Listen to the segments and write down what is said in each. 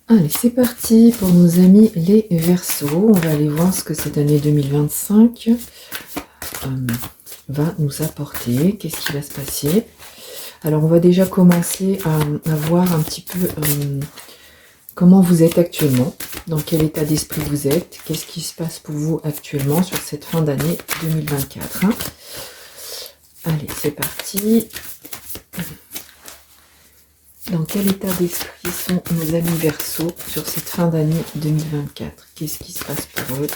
Allez, c'est parti pour nos amis les Verseaux. On va aller voir ce que cette année 2025 va nous apporter. Qu'est-ce qui va se passer? Alors, on va déjà commencer à voir un petit peu comment vous êtes actuellement, dans quel état d'esprit vous êtes, qu'est-ce qui se passe pour vous actuellement sur cette fin d'année 2024. Hein. Allez, c'est parti. Dans quel état d'esprit sont nos amis Verseaux sur cette fin d'année 2024? Qu'est-ce qui se passe pour eux?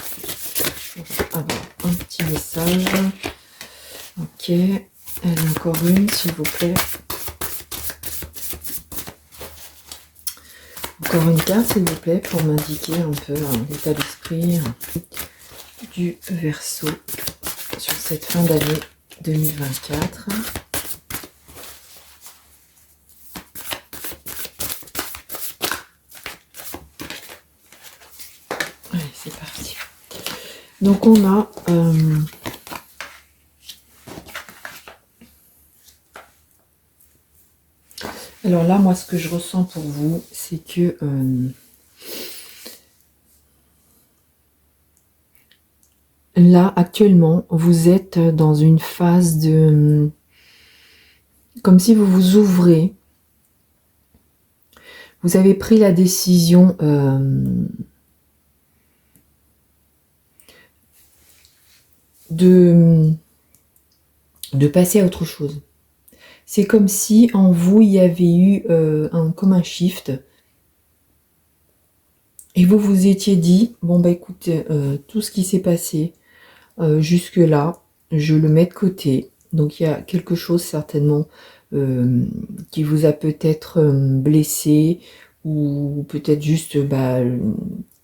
On va avoir un petit message. Ok. Allez, encore une, s'il vous plaît. Encore une carte, s'il vous plaît, pour m'indiquer un peu l'état d'esprit du Verseau sur cette fin d'année 2024. Allez, c'est parti. Donc on a alors là, moi, ce que je ressens pour vous, c'est que là, actuellement, vous êtes dans une phase de... comme si vous vous ouvrez. Vous avez pris la décision de passer à autre chose. C'est comme si en vous, il y avait eu comme un shift. Et vous vous étiez dit, bon bah écoutez, tout ce qui s'est passé jusque-là, je le mets de côté. Donc il y a quelque chose certainement qui vous a peut-être blessé, ou peut-être juste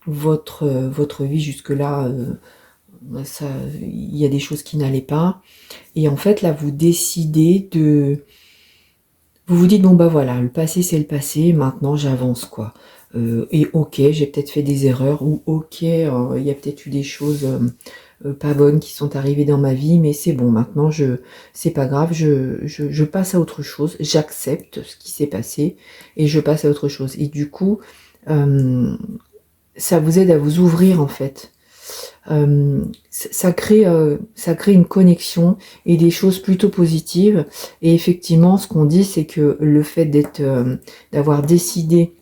votre vie jusque-là, il y a des choses qui n'allaient pas. Et en fait là, vous décidez de... Vous vous dites, bon bah voilà, le passé c'est le passé, maintenant j'avance quoi. Et ok, j'ai peut-être fait des erreurs, ou ok, il y a peut-être eu des choses pas bonnes qui sont arrivées dans ma vie, mais c'est bon, maintenant c'est pas grave, je passe à autre chose, j'accepte ce qui s'est passé et je passe à autre chose. Et du coup, ça vous aide à vous ouvrir en fait. Ça crée une connexion et des choses plutôt positives. Et effectivement, ce qu'on dit, c'est que le fait d'avoir décidé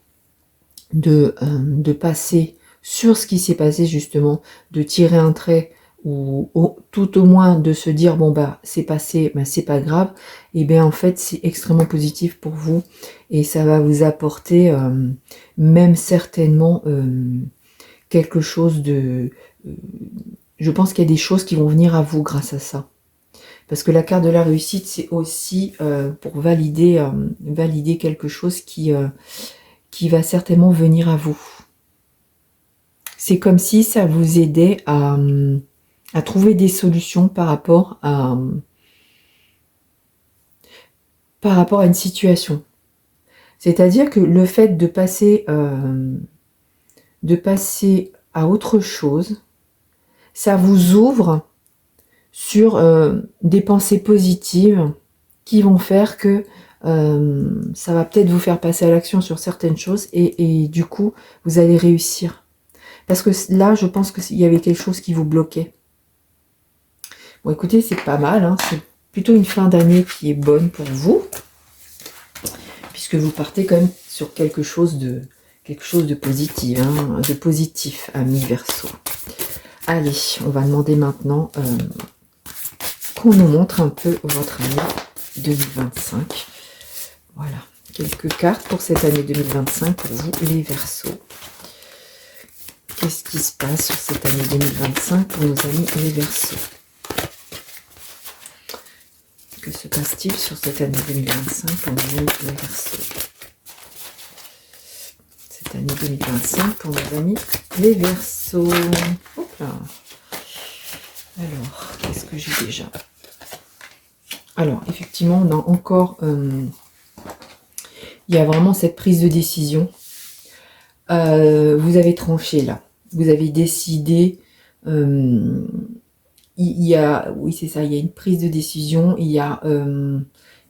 de passer sur ce qui s'est passé justement, de tirer un trait, ou tout au moins de se dire bon bah c'est passé, bah, c'est pas grave, et bien en fait c'est extrêmement positif pour vous et ça va vous apporter même certainement quelque chose de... je pense qu'il y a des choses qui vont venir à vous grâce à ça. Parce que la carte de la réussite, c'est aussi pour valider quelque chose qui va certainement venir à vous. C'est comme si ça vous aidait à trouver des solutions par rapport à une situation. C'est-à-dire que le fait de passer à autre chose, ça vous ouvre sur des pensées positives qui vont faire que ça va peut-être vous faire passer à l'action sur certaines choses et du coup, vous allez réussir. Parce que là, je pense qu'il y avait quelque chose qui vous bloquait. Bon, écoutez, c'est pas mal. Hein, c'est plutôt une fin d'année qui est bonne pour vous. Puisque vous partez quand même sur quelque chose de positif, hein, de positif, ami Verseau. Allez, on va demander maintenant qu'on nous montre un peu votre année 2025. Voilà, quelques cartes pour cette année 2025 pour vous, les Verseaux. Qu'est-ce qui se passe sur cette année 2025 pour nos amis les Verseaux? Que se passe-t-il sur cette année 2025 pour nos amis les Verseaux? Cette année 2025 pour nos amis les Verseaux. Hop là. Alors, qu'est-ce que j'ai déjà? Alors, effectivement, on a encore... il y a vraiment cette prise de décision. Vous avez tranché là. Vous avez décidé... il y a... Oui, c'est ça. Il y a une prise de décision. Il y a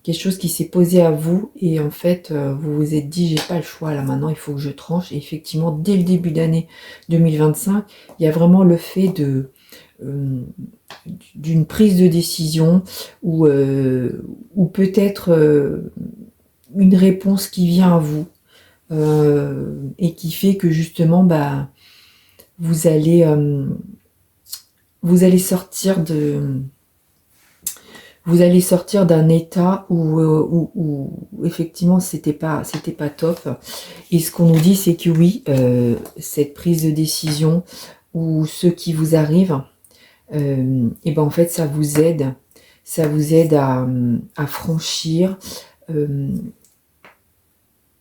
quelque chose qui s'est posé à vous et en fait vous vous êtes dit j'ai pas le choix là maintenant, il faut que je tranche. Et effectivement dès le début d'année 2025 il y a vraiment le fait de d'une prise de décision ou peut-être une réponse qui vient à vous et qui fait que justement bah vous allez sortir de vous allez sortir d'un état où effectivement c'était pas top. Et ce qu'on nous dit c'est que oui, cette prise de décision ou ce qui vous arrive, et ben en fait ça vous aide à franchir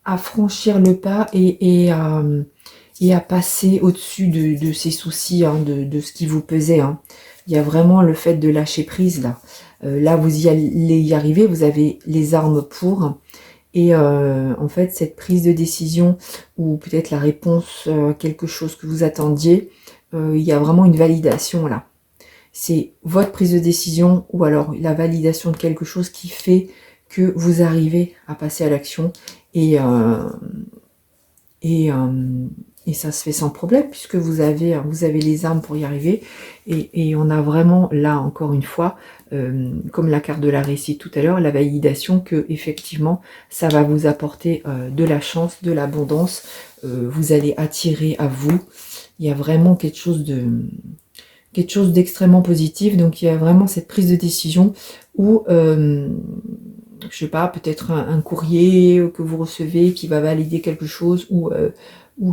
le pas et à passer au-dessus de ces soucis, hein, de ce qui vous pesait. Hein. Il y a vraiment le fait de lâcher prise là. Là, vous y allez y arriver, vous avez les armes pour. Et en fait, cette prise de décision ou peut-être la réponse à quelque chose que vous attendiez, il y a vraiment une validation là. C'est votre prise de décision ou alors la validation de quelque chose qui fait que vous arrivez à passer à l'action et ça se fait sans problème puisque vous avez les armes pour y arriver et on a vraiment là encore une fois comme la carte de la réussite tout à l'heure, la validation que effectivement ça va vous apporter de la chance, de l'abondance, vous allez attirer à vous, il y a vraiment quelque chose d'extrêmement positif. Donc il y a vraiment cette prise de décision où je sais pas, peut-être un courrier que vous recevez qui va valider quelque chose ou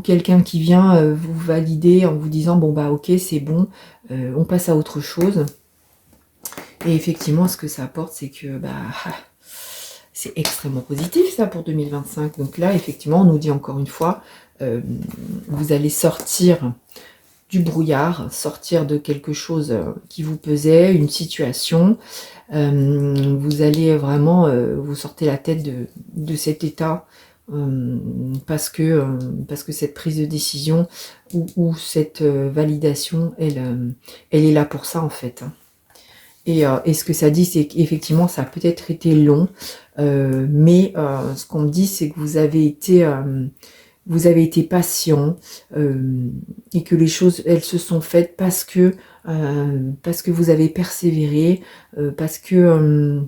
quelqu'un qui vient vous valider en vous disant bon bah ok c'est bon, on passe à autre chose. Et effectivement ce que ça apporte c'est que bah c'est extrêmement positif ça pour 2025. Donc là effectivement on nous dit encore une fois vous allez sortir du brouillard, sortir de quelque chose qui vous pesait, une situation. Vous allez vraiment, vous sortez la tête de cet état parce que cette prise de décision ou cette validation, elle est là pour ça en fait. Et ce que ça dit, c'est qu'effectivement, ça a peut-être été long, mais ce qu'on me dit, c'est que vous avez été patient et que les choses, elles se sont faites parce que vous avez persévéré, parce que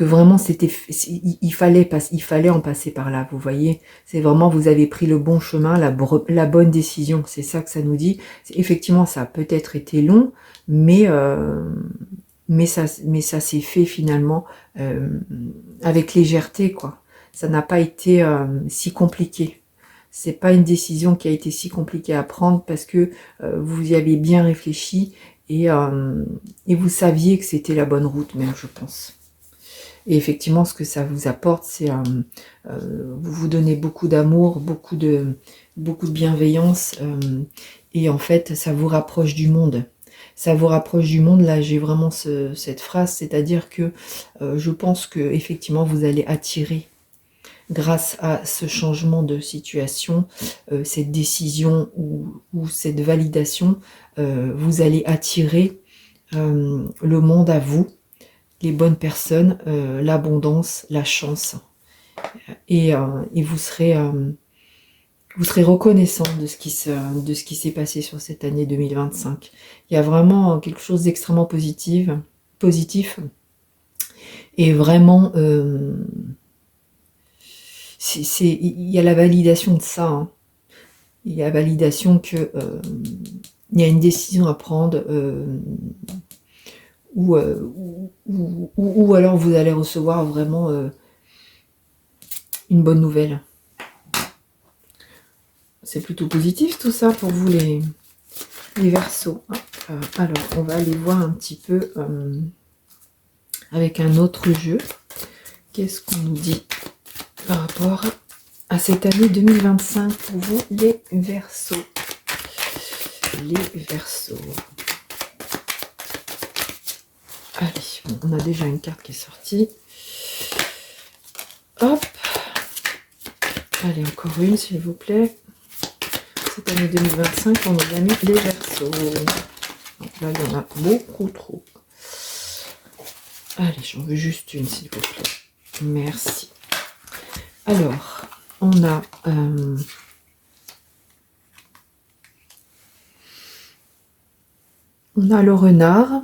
vraiment il fallait en passer par là, vous voyez. C'est vraiment, vous avez pris le bon chemin, la bonne décision. C'est ça que ça nous dit. Effectivement, ça a peut-être été long, mais ça s'est fait finalement avec légèreté, quoi. Ça n'a pas été si compliqué. C'est pas une décision qui a été si compliquée à prendre parce que vous y avez bien réfléchi et vous saviez que c'était la bonne route même, je pense. Et effectivement, ce que ça vous apporte, c'est vous vous donnez beaucoup d'amour, beaucoup de bienveillance et en fait, ça vous rapproche du monde. Ça vous rapproche du monde. Là, j'ai vraiment cette phrase, c'est-à-dire que je pense que effectivement, vous allez attirer grâce à ce changement de situation, cette décision ou cette validation, vous allez attirer le monde à vous, les bonnes personnes, l'abondance, la chance. Et vous serez reconnaissant de ce qui s'est passé sur cette année 2025. Il y a vraiment quelque chose d'extrêmement positif. Et vraiment... il y a la validation de ça. Hein. Il y a la validation que il y a une décision à prendre ou alors vous allez recevoir vraiment une bonne nouvelle. C'est plutôt positif tout ça pour vous les Verseaux. Alors on va aller voir un petit peu avec un autre jeu. Qu'est-ce qu'on nous dit par rapport à cette année 2025 pour vous les Verseaux. Les Verseaux. Allez, bon, on a déjà une carte qui est sortie. Hop. Allez, encore une s'il vous plaît. Cette année 2025, on nous a mis les Verseaux. Donc là, il y en a beaucoup trop. Allez, j'en veux juste une, s'il vous plaît. Merci. Alors, on a... on a le renard.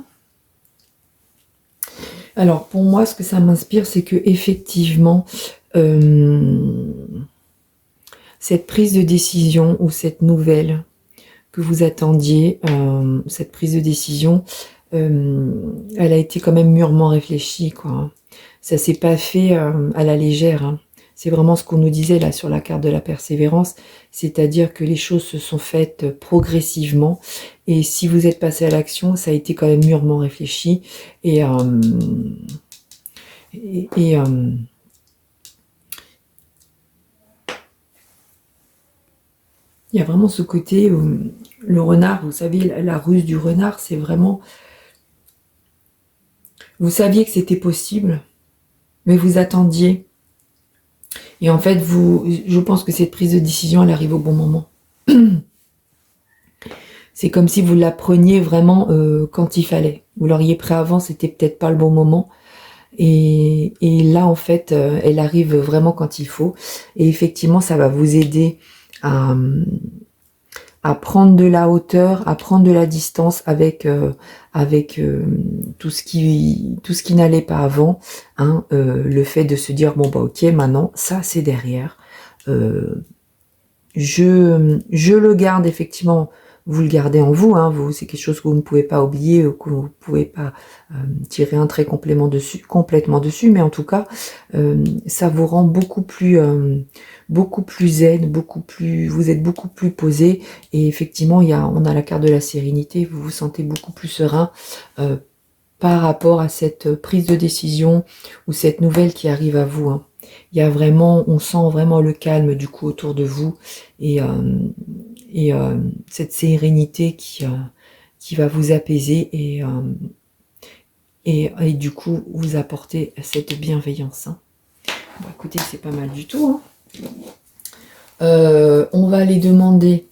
Alors, pour moi, ce que ça m'inspire, c'est que effectivement, cette prise de décision ou cette nouvelle que vous attendiez, cette prise de décision, elle a été quand même mûrement réfléchie, quoi. Ça s'est pas fait à la légère, hein. C'est vraiment ce qu'on nous disait là sur la carte de la persévérance, c'est-à-dire que les choses se sont faites progressivement, et si vous êtes passé à l'action, ça a été quand même mûrement réfléchi, et il y a vraiment ce côté où le renard, vous savez, la ruse du renard, c'est vraiment... Vous saviez que c'était possible, mais vous attendiez. Et en fait, je pense que cette prise de décision, elle arrive au bon moment. C'est comme si vous la preniez vraiment quand il fallait. Vous l'auriez pris avant, c'était peut-être pas le bon moment. Et là, en fait, elle arrive vraiment quand il faut. Et effectivement, ça va vous aider à prendre de la hauteur, à prendre de la distance avec tout ce qui n'allait pas avant, hein, le fait de se dire bon bah ok, maintenant ça c'est derrière, je le garde effectivement, vous le gardez en vous, hein, vous c'est quelque chose que vous ne pouvez pas oublier, que vous ne pouvez pas tirer un trait complètement dessus, mais en tout cas ça vous rend beaucoup plus zen, vous êtes beaucoup plus posé, et effectivement on a la carte de la sérénité, vous vous sentez beaucoup plus serein par rapport à cette prise de décision ou cette nouvelle qui arrive à vous, hein. Il y a vraiment, on sent vraiment le calme du coup autour de vous, et cette sérénité qui va vous apaiser et du coup vous apporter cette bienveillance, hein. Bon, écoutez, c'est pas mal du tout, hein. On va aller demander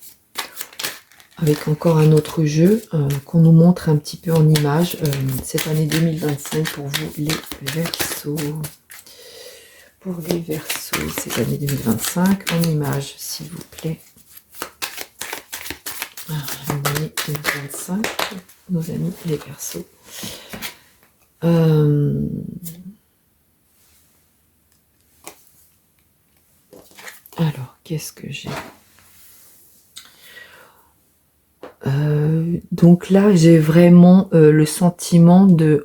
avec encore un autre jeu qu'on nous montre un petit peu en image cette année 2025 pour vous les Verseaux. Pour les Verseaux, cette année 2025 en image, s'il vous plaît. Année 2025, nos amis les Verseaux. Alors, qu'est-ce que j'ai? Donc là, j'ai vraiment le sentiment de...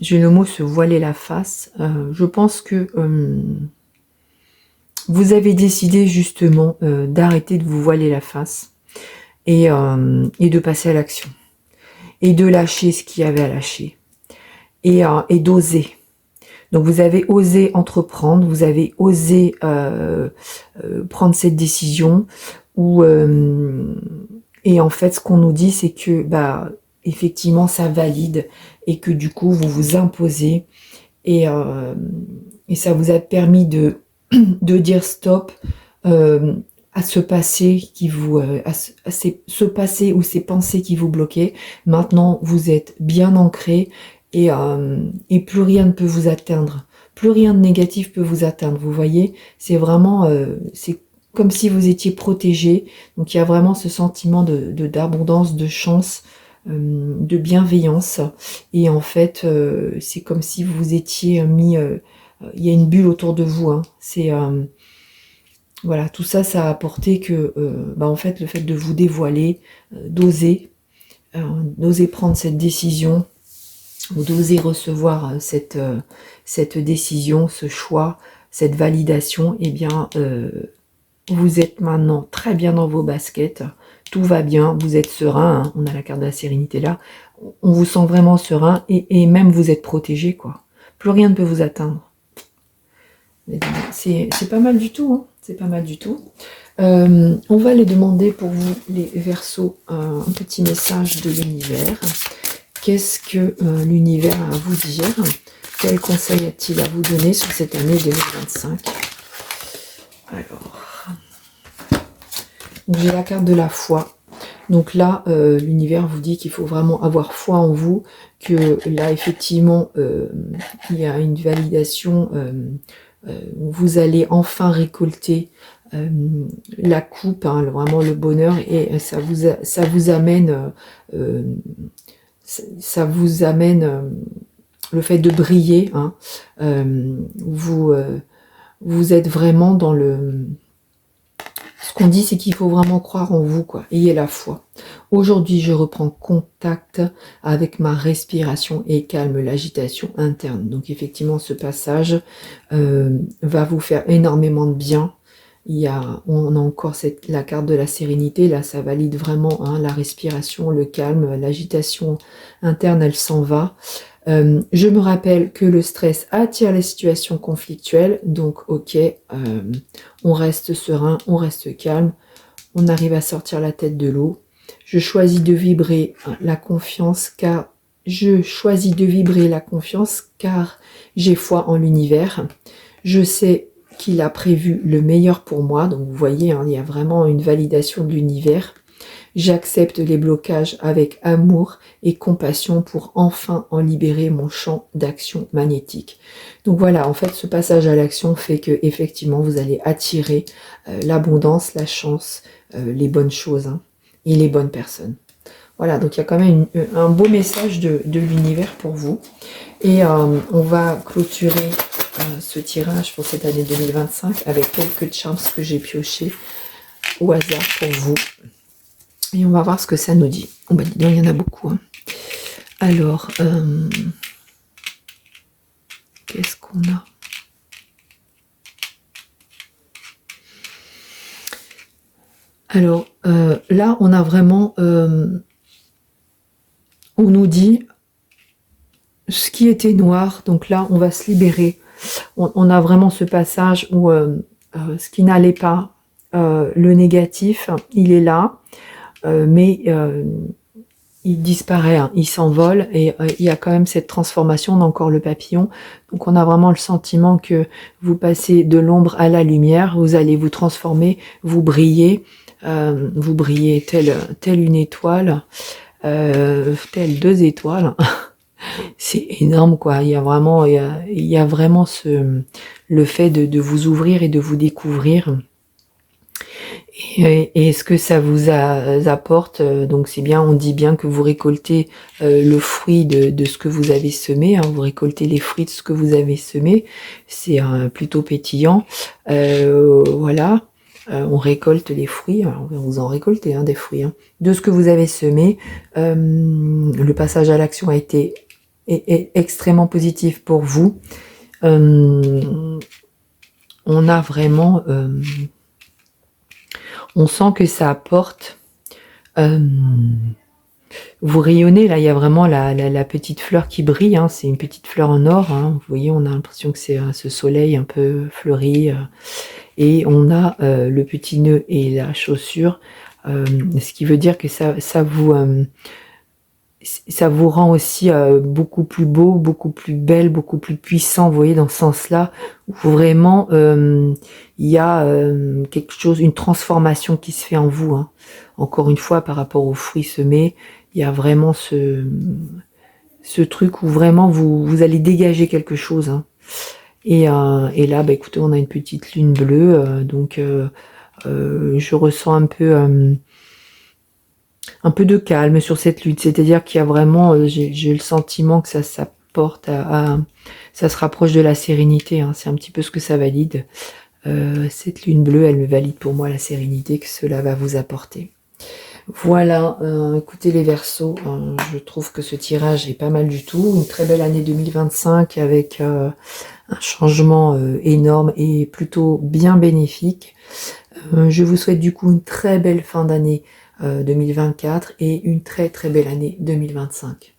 j'ai le mot se voiler la face. Je pense que vous avez décidé justement d'arrêter de vous voiler la face et de passer à l'action. Et de lâcher ce qu'il y avait à lâcher. Et d'oser. Donc vous avez osé entreprendre, vous avez osé prendre cette décision. Et en fait, ce qu'on nous dit, c'est que bah effectivement, ça valide et que du coup, vous vous imposez et ça vous a permis de dire stop à ce passé qui vous, ce passé ou ces pensées qui vous bloquaient. Maintenant, vous êtes bien ancré et plus rien ne peut vous atteindre. Plus rien de négatif peut vous atteindre. Vous voyez, c'est vraiment, c'est comme si vous étiez protégé. Donc il y a vraiment ce sentiment d'abondance, de chance, de bienveillance. Et en fait, c'est comme si vous étiez mis... il y a une bulle autour de vous, hein. C'est... voilà, tout ça, ça a apporté que, en fait, le fait de vous dévoiler, d'oser prendre cette décision, ou d'oser recevoir cette décision, ce choix, cette validation, eh bien, vous êtes maintenant très bien dans vos baskets, tout va bien, vous êtes serein, hein, on a la carte de la sérénité là, on vous sent vraiment serein, et même vous êtes protégé, quoi. Plus rien ne peut vous atteindre. C'est pas mal du tout, hein. C'est pas mal du tout. On va les demander pour vous, les Verseaux, un petit message de l'univers. Qu'est-ce que l'univers a à vous dire? Quel conseil a-t-il à vous donner sur cette année 2025? Alors, j'ai la carte de la foi. Donc là, l'univers vous dit qu'il faut vraiment avoir foi en vous, que là, effectivement, il y a une validation, où vous allez enfin récolter la coupe, hein, vraiment le bonheur, et ça vous amène, ça vous amène le fait de briller, hein, vous êtes vraiment dans le... Ce qu'on dit, c'est qu'il faut vraiment croire en vous, quoi. Ayez la foi. Aujourd'hui, je reprends contact avec ma respiration et calme l'agitation interne. Donc, effectivement, ce passage va vous faire énormément de bien. On a encore la carte de la sérénité. Là, ça valide vraiment, hein, la respiration, le calme, l'agitation interne, elle s'en va. Je me rappelle que le stress attire les situations conflictuelles, donc ok, on reste serein, on reste calme, on arrive à sortir la tête de l'eau. Je choisis de vibrer la confiance car j'ai foi en l'univers. Je sais qu'il a prévu le meilleur pour moi, donc vous voyez, hein, il y a vraiment une validation de l'univers. J'accepte les blocages avec amour et compassion pour enfin en libérer mon champ d'action magnétique. Donc voilà, en fait, ce passage à l'action fait que effectivement, vous allez attirer l'abondance, la chance, les bonnes choses, hein, et les bonnes personnes. Voilà, donc il y a quand même un beau message de l'univers pour vous. Et on va clôturer ce tirage pour cette année 2025 avec quelques charms que j'ai piochés au hasard pour vous. Et on va voir ce que ça nous dit. Oh bah dis donc, il y en a beaucoup, hein. Alors, qu'est-ce qu'on a? Alors, là, on a vraiment... on nous dit ce qui était noir. Donc là, on va se libérer. On a vraiment ce passage où ce qui n'allait pas, le négatif, il est là. Mais il disparaît, hein, il s'envole, et il y a quand même cette transformation. On a encore le papillon, donc on a vraiment le sentiment que vous passez de l'ombre à la lumière, vous allez vous transformer, vous brillez telle une étoile, telle 2 étoiles. C'est énorme, quoi. Il y a vraiment, le fait de vous ouvrir et de vous découvrir. Et ce que ça vous apporte, donc c'est bien, on dit bien que vous récoltez le fruit de ce que vous avez semé, hein, vous récoltez les fruits de ce que vous avez semé, c'est plutôt pétillant, voilà, on récolte les fruits, alors, vous en récoltez, hein, des fruits, hein, de ce que vous avez semé. Le passage à l'action a été extrêmement positif pour vous. On a vraiment... on sent que ça apporte, vous rayonnez, là il y a vraiment la petite fleur qui brille, hein, c'est une petite fleur en or, hein, vous voyez, on a l'impression que c'est ce soleil un peu fleuri, et on a le petit nœud et la chaussure, ce qui veut dire que ça vous rend aussi beaucoup plus beau, beaucoup plus belle, beaucoup plus puissant, vous voyez, dans ce sens-là, où vraiment il y a quelque chose, une transformation qui se fait en vous, hein. Encore une fois, par rapport aux fruits semés, il y a vraiment ce truc où vraiment vous allez dégager quelque chose, hein. Et là, bah, écoutez, on a une petite lune bleue, donc je ressens un peu de calme sur cette lutte, c'est-à-dire qu'il y a vraiment, j'ai le sentiment que ça s'apporte ça se rapproche de la sérénité, hein, c'est un petit peu ce que ça valide. Cette lune bleue, elle me valide pour moi la sérénité que cela va vous apporter. Voilà, écoutez les Verseaux, je trouve que ce tirage est pas mal du tout, une très belle année 2025 avec un changement énorme et plutôt bien bénéfique. Je vous souhaite du coup une très belle fin d'année 2024 et une très très belle année 2025.